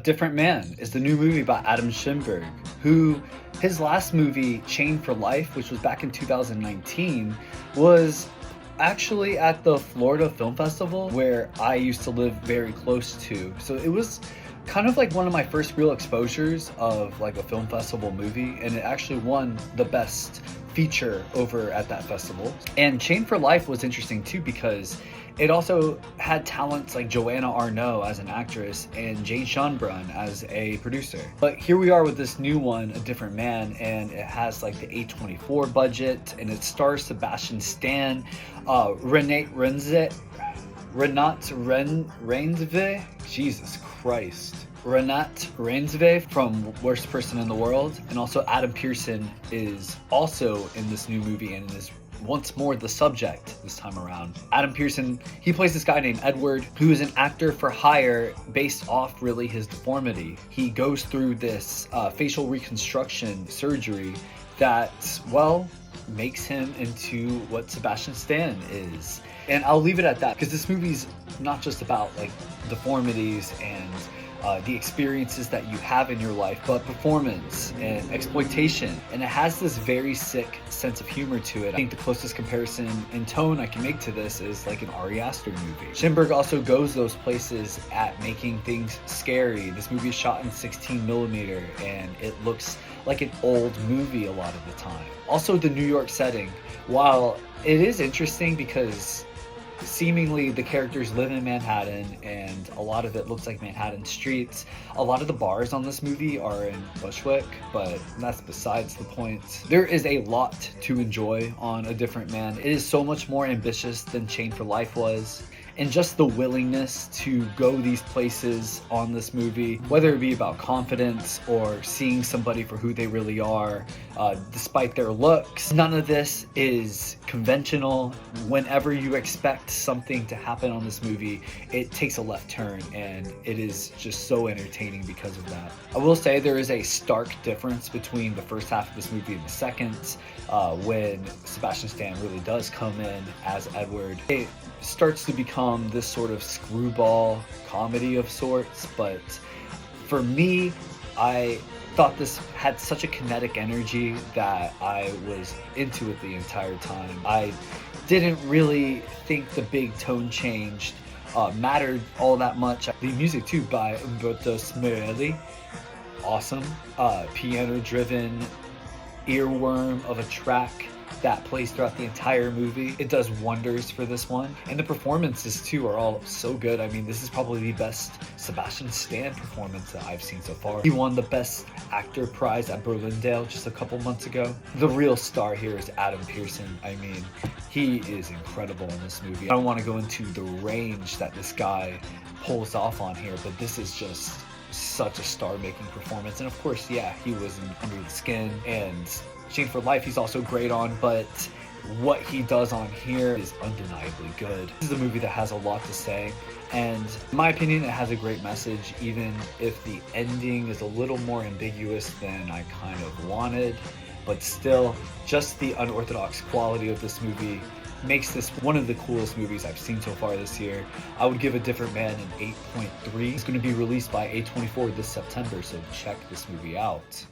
Different Man is the new movie by Adam Schimberg, who his last movie, Chained for Life, which was back in 2019, was actually at the Florida Film Festival, where I used to live very close to. So it was kind of like one of my first real exposures of like a film festival movie, and it actually won the best feature over at that festival. And Chained for Life was interesting too because it also had talents like Joanna Arnault as an actress and Jane Schonbrun as a producer. But here we are with this new one, A Different Man, and it has like the A24 budget, and it stars Sebastian Stan, Renate Reinsve, Jesus Christ. Renate Reinsve from Worst Person in the World, and also Adam Pearson is also in this new movie and is once more the subject this time around. Adam Pearson, he plays this guy named Edward, who is an actor for hire based off really his deformity. He goes through this facial reconstruction surgery that, well, makes him into what Sebastian Stan is. And I'll leave it at that because this movie's not just about like deformities and the experiences that you have in your life, but performance and exploitation. And it has this very sick sense of humor to it. I think the closest comparison in tone I can make to this is like an Ari Aster movie. Schimberg also goes those places at making things scary. This movie is shot in 16mm and it looks like an old movie a lot of the time. Also, the New York setting, while it is interesting because seemingly the characters live in Manhattan and a lot of it looks like Manhattan streets. A lot of the bars on this movie are in Bushwick, but that's besides the point. There is a lot to enjoy on A Different Man. It is so much more ambitious than Chained for Life was. And just the willingness to go these places on this movie, whether it be about confidence or seeing somebody for who they really are, despite their looks. None of this is conventional. Whenever you expect something to happen on this movie, it takes a left turn, and it is just so entertaining because of that. I will say there is a stark difference between the first half of this movie and the second, when Sebastian Stan really does come in as Edward. It starts to become this sort of screwball comedy of sorts, but for me, I thought this had such a kinetic energy that I was into it the entire time. I didn't really think the big tone change mattered all that much. The music too by surreal, awesome, piano-driven earworm of a track that plays throughout the entire movie. It does wonders for this one. And the performances too are all so good. I mean, this is probably the best Sebastian Stan performance that I've seen so far. He won the Best Actor prize at Berlindale just a couple months ago. The real star here is Adam Pearson. I mean, he is incredible in this movie. I don't want to go into the range that this guy pulls off on here, but this is just such a star-making performance. And of course, yeah, he was in Under the Skin and Chained for Life he's also great on, but what he does on here is undeniably good. This is a movie that has a lot to say, and in my opinion it has a great message, even if the ending is a little more ambiguous than I kind of wanted. But still, just the unorthodox quality of this movie makes this one of the coolest movies I've seen so far this year. I would give A Different Man an 8.3. It's going to be released by A24 this September, so check this movie out.